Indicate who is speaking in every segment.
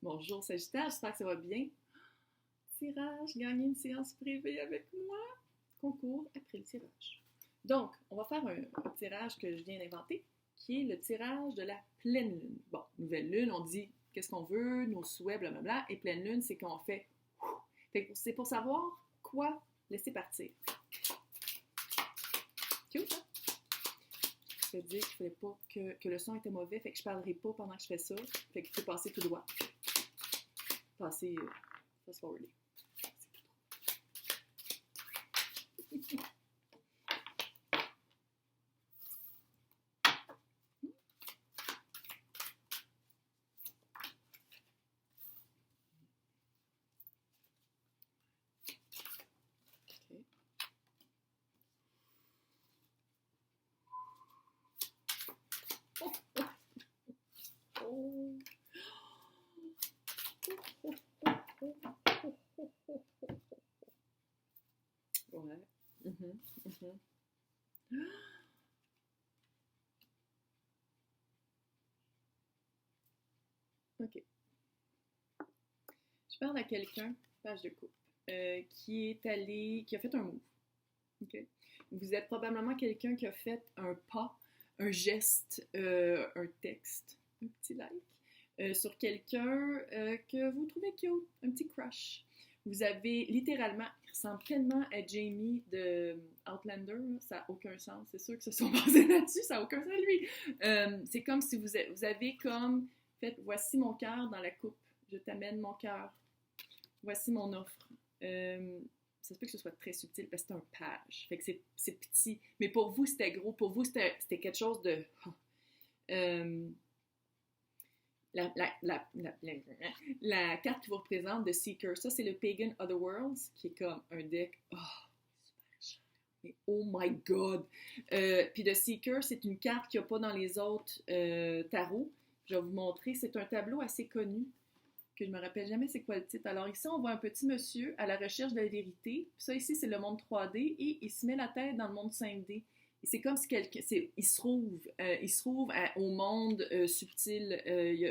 Speaker 1: Bonjour Sagittaire, j'espère que ça va bien. Tirage, gagner une séance privée avec moi. Concours après le tirage. Donc, on va faire un tirage que je viens d'inventer, qui est le tirage de la pleine lune. Bon, nouvelle lune, on dit qu'est-ce qu'on veut, nos souhaits, blablabla. Et pleine lune, c'est qu'on fait. C'est pour savoir quoi laisser partir. Cute, hein? Je te dis qu'il ne fallait pas que le son était mauvais, fait que je ne parlerai pas pendant que je fais ça. Fait qu'il faut passer tout droit. Passer fast-forwarder. Ouais. OK. Je parle à quelqu'un, page de couple, qui a fait un move. OK? Vous êtes probablement quelqu'un qui a fait un pas, un geste, un texte, un petit like, sur quelqu'un que vous trouvez cute, un petit crush. Vous avez littéralement, il ressemble tellement à Jamie de Outlander, là, ça n'a aucun sens. C'est sûr que se sont basés là-dessus, ça n'a aucun sens, lui. C'est comme si vous avez comme fait, voici mon cœur dans la coupe, je t'amène mon cœur, voici mon offre. Ça se peut que ce soit très subtil parce que c'est un page, fait que c'est petit. Mais pour vous, c'était gros. Pour vous, c'était quelque chose de... La carte qui vous représente de Seeker, ça c'est le Pagan Otherworlds, qui est comme un deck, super cher, mais oh my god! Puis de Seeker, c'est une carte qu'il n'y a pas dans les autres tarots. Je vais vous montrer, c'est un tableau assez connu, que je me rappelle jamais c'est quoi le titre. Alors ici, on voit un petit monsieur à la recherche de la vérité. Puis ça ici, c'est le monde 3D et il se met la tête dans le monde 5D. Et c'est comme si quelqu'un, il se trouve au monde subtil.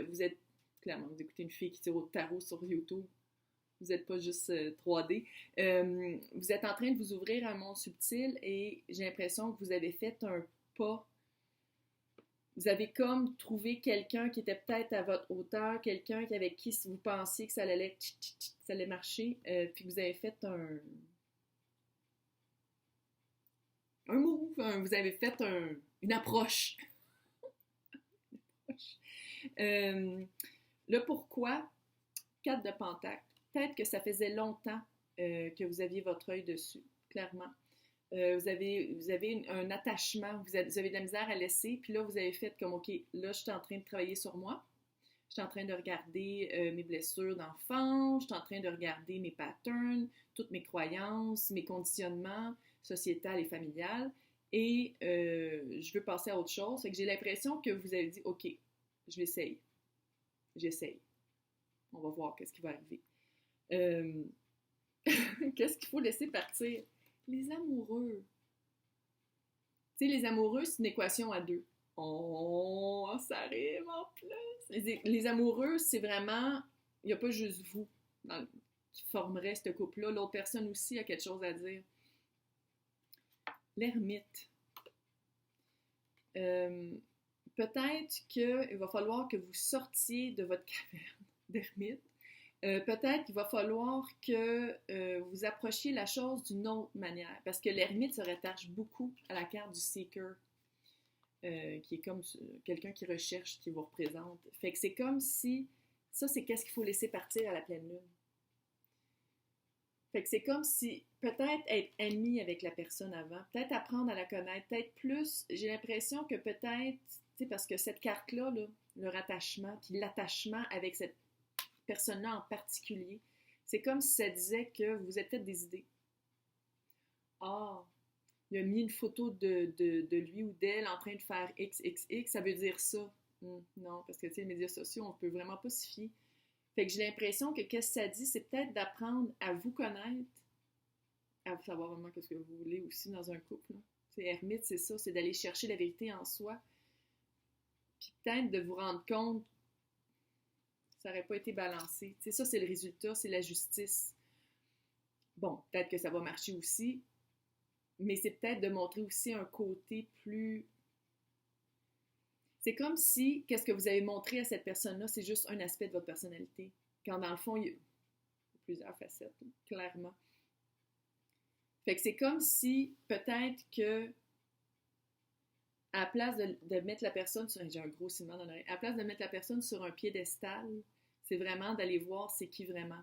Speaker 1: Vous êtes, clairement, vous écoutez une fille qui tire au tarot sur YouTube. Vous n'êtes pas juste 3D. Vous êtes en train de vous ouvrir à un monde subtil et j'ai l'impression que vous avez fait un pas. Vous avez comme trouvé quelqu'un qui était peut-être à votre hauteur, quelqu'un avec qui vous pensiez que ça allait marcher, puis vous avez fait un move, vous avez fait une approche. Le pourquoi, 4 de Pentacle. Peut-être que ça faisait longtemps que vous aviez votre œil dessus, clairement. Vous avez un attachement, vous avez de la misère à laisser, puis là, vous avez fait comme, OK, là, je suis en train de travailler sur moi, je suis en train de regarder mes blessures d'enfant, je suis en train de regarder mes patterns, toutes mes croyances, mes conditionnements sociétals et familiales, et je veux passer à autre chose. Fait que j'ai l'impression que vous avez dit, OK, je l'essaye, j'essaye, on va voir qu'est-ce qui va arriver. Qu'est-ce qu'il faut laisser partir? Les amoureux. Tu sais, les amoureux, c'est une équation à deux. Oh, ça arrive en plus. Les amoureux, c'est vraiment... Il n'y a pas juste vous qui formerait ce couple-là. L'autre personne aussi a quelque chose à dire. L'ermite. Peut-être qu'il va falloir que vous sortiez de votre caverne d'ermite. Peut-être qu'il va falloir que vous approchiez la chose d'une autre manière, parce que l'ermite se rattache beaucoup à la carte du Seeker, qui est comme quelqu'un qui recherche, qui vous représente. Fait que c'est comme si, ça c'est qu'est-ce qu'il faut laisser partir à la pleine lune. Fait que c'est comme si, peut-être être ami avec la personne avant, peut-être apprendre à la connaître, peut-être plus, j'ai l'impression que peut-être, tu sais, parce que cette carte-là, là, le rattachement, puis l'attachement avec cette personne-là en particulier, c'est comme si ça disait que vous êtes fait des idées. Ah, il a mis une photo de lui ou d'elle en train de faire XXX, ça veut dire ça. Non, parce que tu sais, les médias sociaux, on peut vraiment pas s'y fier. Fait que j'ai l'impression que qu'est-ce que ça dit, c'est peut-être d'apprendre à vous connaître, à savoir vraiment ce que vous voulez aussi dans un couple. C'est ermite, c'est ça, c'est d'aller chercher la vérité en soi. Puis peut-être de vous rendre compte, Ça n'aurait pas été balancé. Tu sais, ça, c'est le résultat, c'est la justice. Bon, peut-être que ça va marcher aussi, mais c'est peut-être de montrer aussi un côté plus... C'est comme si, qu'est-ce que vous avez montré à cette personne-là, c'est juste un aspect de votre personnalité. Quand dans le fond, il y a plusieurs facettes, clairement. Fait que c'est comme si, peut-être que, à la place de mettre la personne sur... J'ai un gros ciment dans l'oreille. À la place de mettre la personne sur un piédestal, c'est vraiment d'aller voir c'est qui vraiment.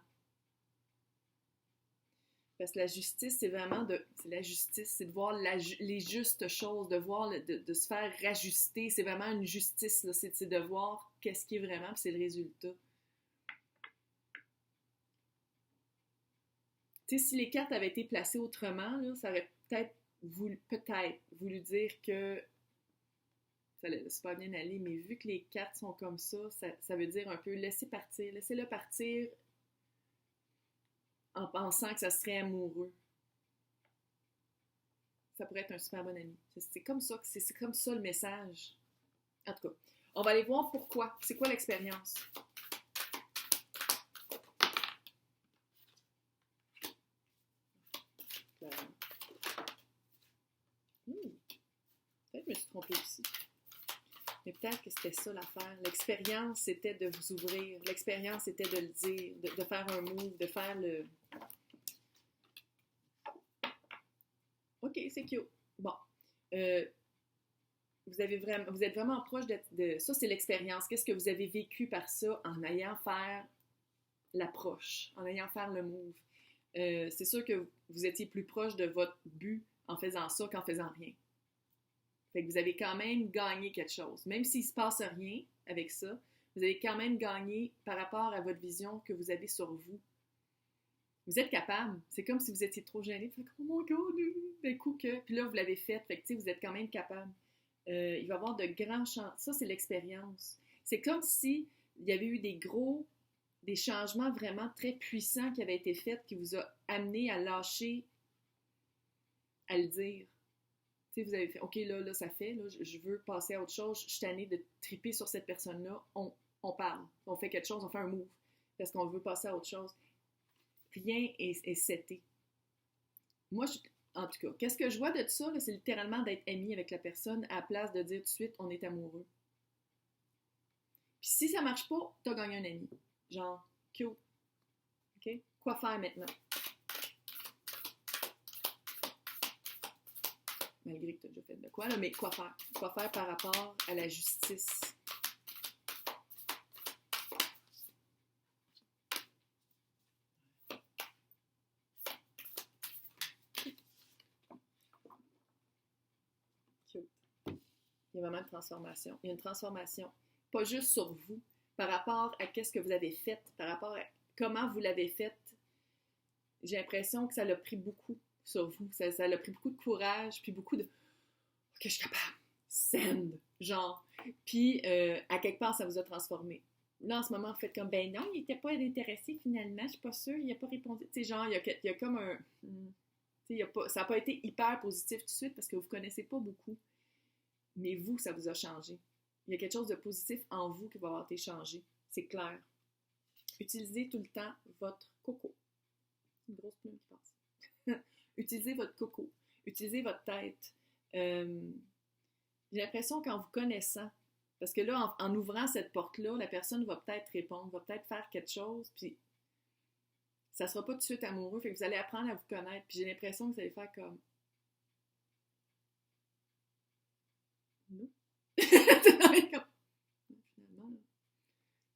Speaker 1: Parce que la justice, c'est vraiment de... C'est la justice, c'est de voir les justes choses, de voir, de se faire rajuster. C'est vraiment une justice, là. C'est de voir qu'est-ce qui est vraiment, puis c'est le résultat. Tu sais, si les cartes avaient été placées autrement, là, ça aurait peut-être voulu dire que ça allait super bien aller, mais vu que les cartes sont comme ça veut dire un peu laissez-le partir en pensant que ça serait amoureux. Ça pourrait être un super bon ami. C'est comme ça, c'est comme ça le message. En tout cas, on va aller voir pourquoi. C'est quoi l'expérience? Peut-être que je me suis trompée aussi. Mais peut-être que c'était ça l'affaire. L'expérience, c'était de vous ouvrir. L'expérience, c'était de le dire, de faire un move, de faire le... OK, c'est cute. Bon. Vous êtes vraiment proche de... Ça, c'est l'expérience. Qu'est-ce que vous avez vécu par ça en ayant faire l'approche, en ayant faire le move? C'est sûr que vous étiez plus proche de votre but en faisant ça qu'en faisant rien. Fait que vous avez quand même gagné quelque chose. Même s'il ne se passe rien avec ça, vous avez quand même gagné par rapport à votre vision que vous avez sur vous. Vous êtes capable. C'est comme si vous étiez trop gêné. Fait que, oh mon God, d'un coup que... Puis là, vous l'avez fait. Fait que, tu sais, vous êtes quand même capable. Il va y avoir de grands changements. Ça, c'est l'expérience. C'est comme si il y avait eu des changements vraiment très puissants qui avaient été faits, qui vous a amené à lâcher, à le dire. Tu sais, vous avez fait, OK, là, ça fait, là, je veux passer à autre chose, je suis tannée de triper sur cette personne-là, on parle, on fait quelque chose, on fait un move, parce qu'on veut passer à autre chose. Rien est seté. Moi, en tout cas, qu'est-ce que je vois de ça, là, c'est littéralement d'être ami avec la personne à la place de dire tout de suite, on est amoureux. Puis si ça marche pas, t'as gagné un ami. Genre, cute. OK? Quoi faire maintenant? Malgré que tu as déjà fait de quoi, là, mais quoi faire? Quoi faire par rapport à la justice? Cute. Il y a vraiment une transformation. Il y a une transformation, pas juste sur vous, par rapport à qu'est-ce que vous avez fait, par rapport à comment vous l'avez fait. J'ai l'impression que ça l'a pris beaucoup sur vous. Ça l'a pris beaucoup de courage, puis beaucoup de... OK, je suis capable. Send! Genre. Puis, à quelque part, ça vous a transformé. Là, en ce moment, vous faites comme, ben non, il n'était pas intéressé finalement, je suis pas sûre, il n'a pas répondu. Tu sais, genre, il y a comme un... Tu sais, ça n'a pas été hyper positif tout de suite parce que vous ne connaissez pas beaucoup. Mais vous, ça vous a changé. Il y a quelque chose de positif en vous qui va avoir été changé. C'est clair. Utilisez tout le temps votre coco. Une grosse plume qui passe. Utilisez votre coco. Utilisez votre tête. J'ai l'impression qu'en vous connaissant, parce que là, en ouvrant cette porte-là, la personne va peut-être répondre, va peut-être faire quelque chose, puis ça ne sera pas tout de suite amoureux, fait que vous allez apprendre à vous connaître, puis j'ai l'impression que vous allez faire comme... Non? Finalement,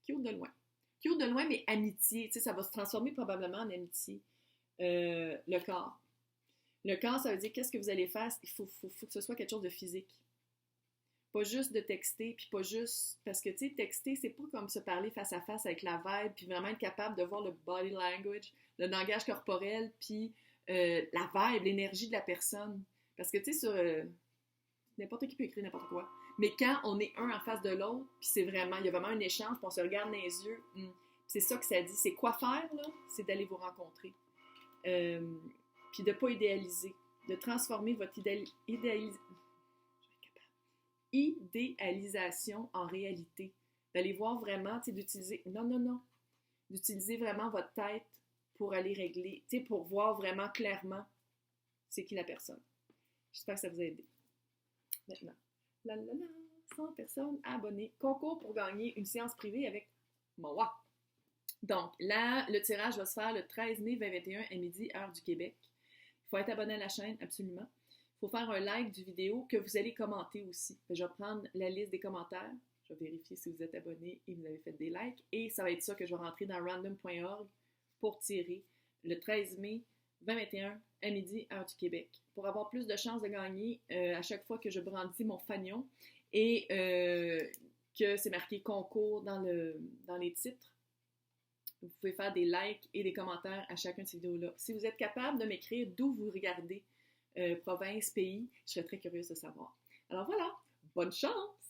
Speaker 1: cute de loin. Cute de loin, mais amitié, tu sais, ça va se transformer probablement en amitié. Le corps. Le corps, ça veut dire qu'est-ce que vous allez faire, il faut que ce soit quelque chose de physique. Pas juste de texter, puis pas juste... Parce que, tu sais, texter, c'est pas comme se parler face à face avec la vibe, puis vraiment être capable de voir le body language, le langage corporel, puis la vibe, l'énergie de la personne. Parce que, tu sais, sur... n'importe qui peut écrire n'importe quoi. Mais quand on est un en face de l'autre, puis c'est vraiment... Il y a vraiment un échange, puis on se regarde dans les yeux, c'est ça que ça dit. C'est quoi faire, là? C'est d'aller vous rencontrer. Puis de ne pas idéaliser. De transformer votre idéalisation en réalité. d'aller voir vraiment, tu sais, d'utiliser, non, d'utiliser vraiment votre tête pour aller régler, tu sais, pour voir vraiment clairement c'est qui la personne. J'espère que ça vous a aidé. Maintenant, 100 personnes abonnées. Concours pour gagner une séance privée avec moi. Donc, là, le tirage va se faire le 13 mai 2021 à midi, heure du Québec. Il faut être abonné à la chaîne, absolument. Il faut faire un like du vidéo que vous allez commenter aussi. Je vais prendre la liste des commentaires. Je vais vérifier si vous êtes abonné et vous avez fait des likes. Et ça va être ça que je vais rentrer dans random.org pour tirer le 13 mai 2021 à midi, heure du Québec. Pour avoir plus de chances de gagner à chaque fois que je brandis mon fanion et que c'est marqué concours dans les titres, vous pouvez faire des likes et des commentaires à chacune de ces vidéos-là. Si vous êtes capable de m'écrire d'où vous regardez, province, pays, je serais très curieuse de savoir. Alors voilà, bonne chance!